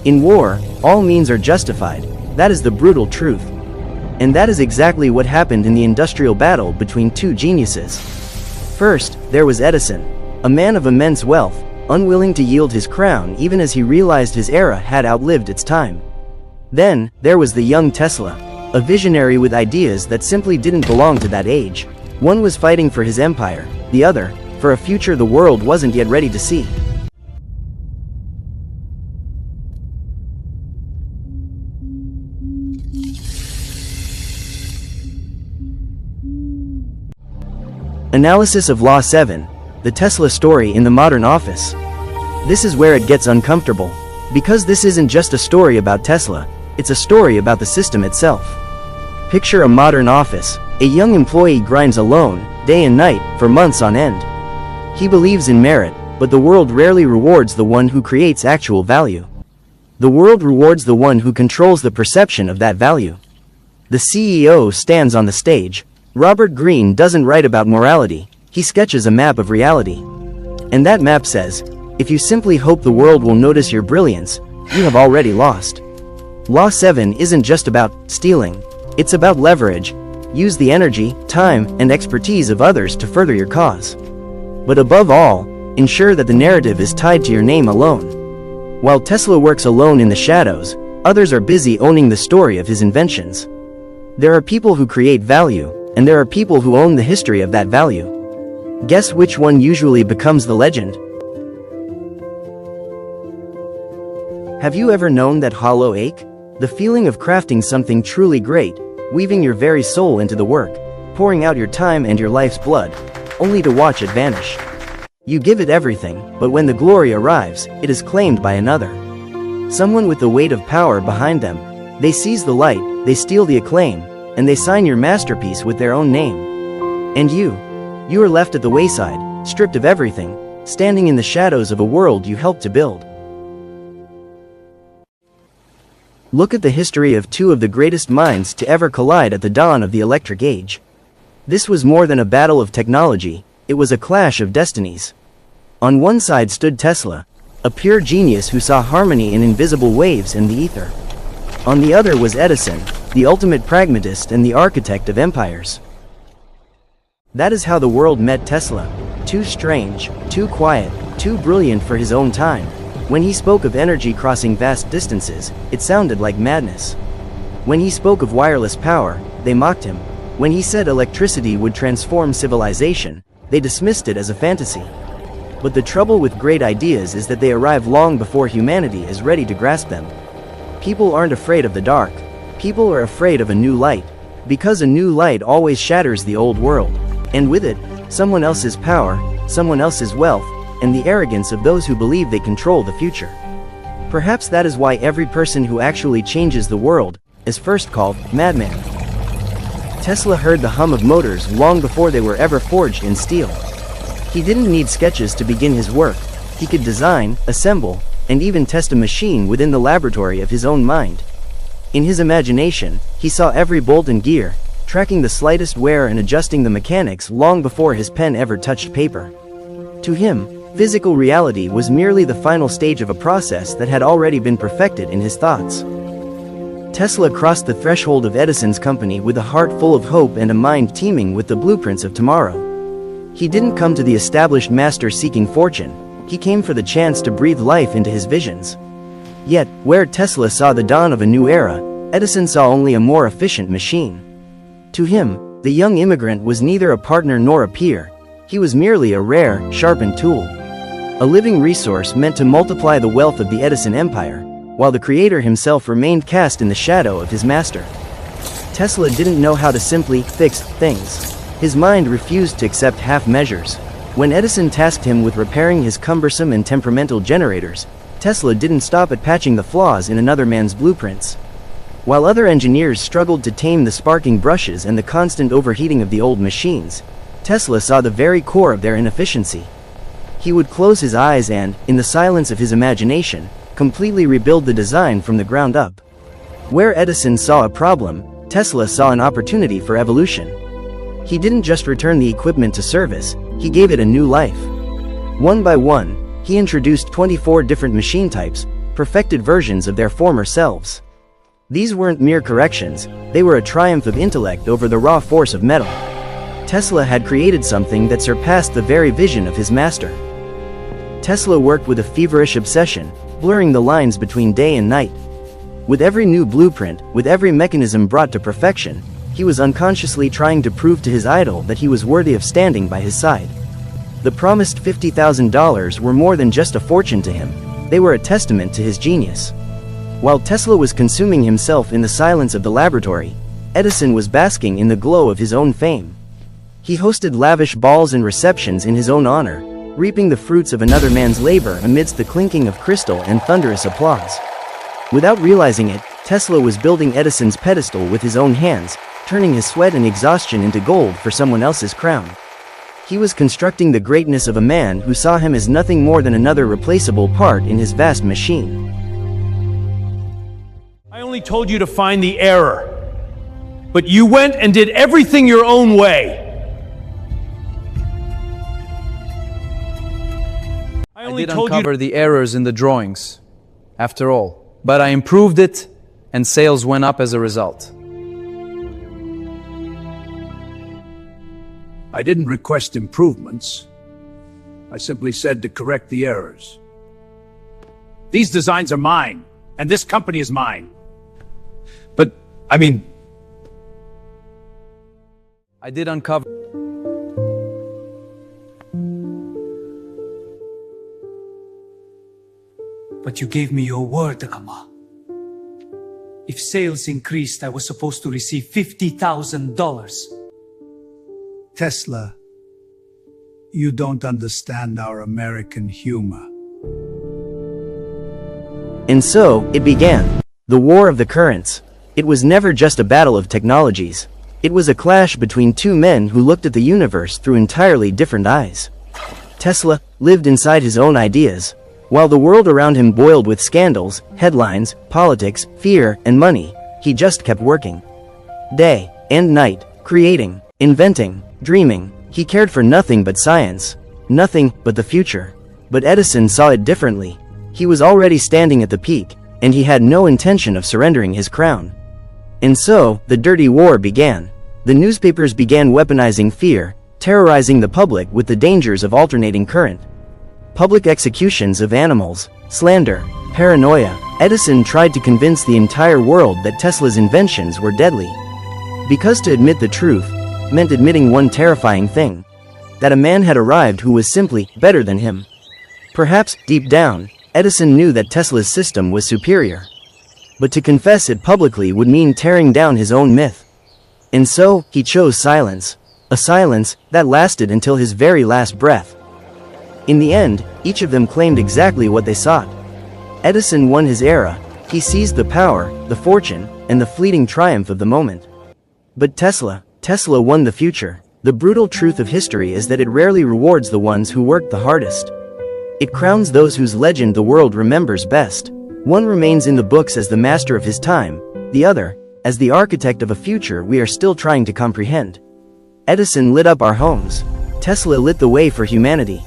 In war, all means are justified. That is the brutal truth. And that is exactly what happened in the industrial battle between two geniuses. First, there was Edison, a man of immense wealth, unwilling to yield his crown even as he realized his era had outlived its time. Then, there was the young Tesla, a visionary with ideas that simply didn't belong to that age. One was fighting for his empire, the other, for a future the world wasn't yet ready to see. Analysis of Law 7, the Tesla story in the modern office. This is where it gets uncomfortable. Because this isn't just a story about Tesla, it's a story about the system itself. Picture a modern office. A young employee grinds alone, day and night, for months on end. He believes in merit, but the world rarely rewards the one who creates actual value. The world rewards the one who controls the perception of that value. The CEO stands on the stage. Robert Greene doesn't write about morality, he sketches a map of reality. And that map says, if you simply hope the world will notice your brilliance, you have already lost. Law 7 isn't just about stealing, it's about leverage. Use the energy, time, and expertise of others to further your cause. But above all, ensure that the narrative is tied to your name alone. While Tesla works alone in the shadows, others are busy owning the story of his inventions. There are people who create value, and there are people who own the history of that value. Guess which one usually becomes the legend? Have you ever known that hollow ache? The feeling of crafting something truly great, weaving your very soul into the work, pouring out your time and your life's blood, only to watch it vanish. You give it everything, but when the glory arrives, it is claimed by another. Someone with the weight of power behind them. They seize the light, they steal the acclaim, and they sign your masterpiece with their own name. And you are left at the wayside, stripped of everything, standing in the shadows of a world you helped to build. Look at the history of two of the greatest minds to ever collide at the dawn of the electric age. This was more than a battle of technology, it was a clash of destinies. On one side stood Tesla, a pure genius who saw harmony in invisible waves in the ether. On the other was Edison, the ultimate pragmatist and the architect of empires. That is how the world met Tesla. Too strange, too quiet, too brilliant for his own time. When he spoke of energy crossing vast distances, it sounded like madness. When he spoke of wireless power, they mocked him. When he said electricity would transform civilization, they dismissed it as a fantasy. But the trouble with great ideas is that they arrive long before humanity is ready to grasp them. People aren't afraid of the dark. People are afraid of a new light. Because a new light always shatters the old world. And with it, someone else's power, someone else's wealth, and the arrogance of those who believe they control the future. Perhaps that is why every person who actually changes the world is first called madman. Tesla heard the hum of motors long before they were ever forged in steel. He didn't need sketches to begin his work. He could design, assemble, and even test a machine within the laboratory of his own mind. In his imagination, he saw every bolt and gear, tracking the slightest wear and adjusting the mechanics long before his pen ever touched paper. To him, physical reality was merely the final stage of a process that had already been perfected in his thoughts. Tesla crossed the threshold of Edison's company with a heart full of hope and a mind teeming with the blueprints of tomorrow. He didn't come to the established master seeking fortune, he came for the chance to breathe life into his visions. Yet, where Tesla saw the dawn of a new era, Edison saw only a more efficient machine. To him, the young immigrant was neither a partner nor a peer, he was merely a rare, sharpened tool. A living resource meant to multiply the wealth of the Edison empire, while the creator himself remained cast in the shadow of his master. Tesla didn't know how to simply fix things. His mind refused to accept half measures. When Edison tasked him with repairing his cumbersome and temperamental generators, Tesla didn't stop at patching the flaws in another man's blueprints. While other engineers struggled to tame the sparking brushes and the constant overheating of the old machines, Tesla saw the very core of their inefficiency. He would close his eyes and, in the silence of his imagination, completely rebuild the design from the ground up. Where Edison saw a problem, Tesla saw an opportunity for evolution. He didn't just return the equipment to service, he gave it a new life. One by one, he introduced 24 different machine types, perfected versions of their former selves. These weren't mere corrections, they were a triumph of intellect over the raw force of metal. Tesla had created something that surpassed the very vision of his master. Tesla worked with a feverish obsession, blurring the lines between day and night. With every new blueprint, with every mechanism brought to perfection, he was unconsciously trying to prove to his idol that he was worthy of standing by his side. The promised $50,000 were more than just a fortune to him, they were a testament to his genius. While Tesla was consuming himself in the silence of the laboratory, Edison was basking in the glow of his own fame. He hosted lavish balls and receptions in his own honor, reaping the fruits of another man's labor amidst the clinking of crystal and thunderous applause. Without realizing it, Tesla was building Edison's pedestal with his own hands, turning his sweat and exhaustion into gold for someone else's crown. He was constructing the greatness of a man who saw him as nothing more than another replaceable part in his vast machine. I only told you to find the error, but you went and did everything your own way. I did uncover the errors in the drawings, after all, but I improved it, and sales went up as a result. I didn't request improvements. I simply said to correct the errors. These designs are mine, and this company is mine. But, I did uncover. But you gave me your word, Rama. If sales increased, I was supposed to receive $50,000. Tesla, you don't understand our American humor. And so, it began. The War of the Currents. It was never just a battle of technologies. It was a clash between two men who looked at the universe through entirely different eyes. Tesla lived inside his own ideas, while the world around him boiled with scandals, headlines, politics, fear, and money. He just kept working. Day and night, creating, inventing, dreaming. He cared for nothing but science, nothing but the future. But Edison saw it differently. He was already standing at the peak, and he had no intention of surrendering his crown. And so, the dirty war began. The newspapers began weaponizing fear, terrorizing the public with the dangers of alternating current. Public executions of animals, slander, paranoia. Edison tried to convince the entire world that Tesla's inventions were deadly. Because to admit the truth meant admitting one terrifying thing: that a man had arrived who was simply better than him. Perhaps, deep down, Edison knew that Tesla's system was superior. But to confess it publicly would mean tearing down his own myth. And so, he chose silence. A silence that lasted until his very last breath. In the end, each of them claimed exactly what they sought. Edison won his era. He seized the power, the fortune, and the fleeting triumph of the moment. But Tesla won the future. The brutal truth of history is that it rarely rewards the ones who worked the hardest. It crowns those whose legend the world remembers best. One remains in the books as the master of his time, the other, as the architect of a future we are still trying to comprehend. Edison lit up our homes. Tesla lit the way for humanity.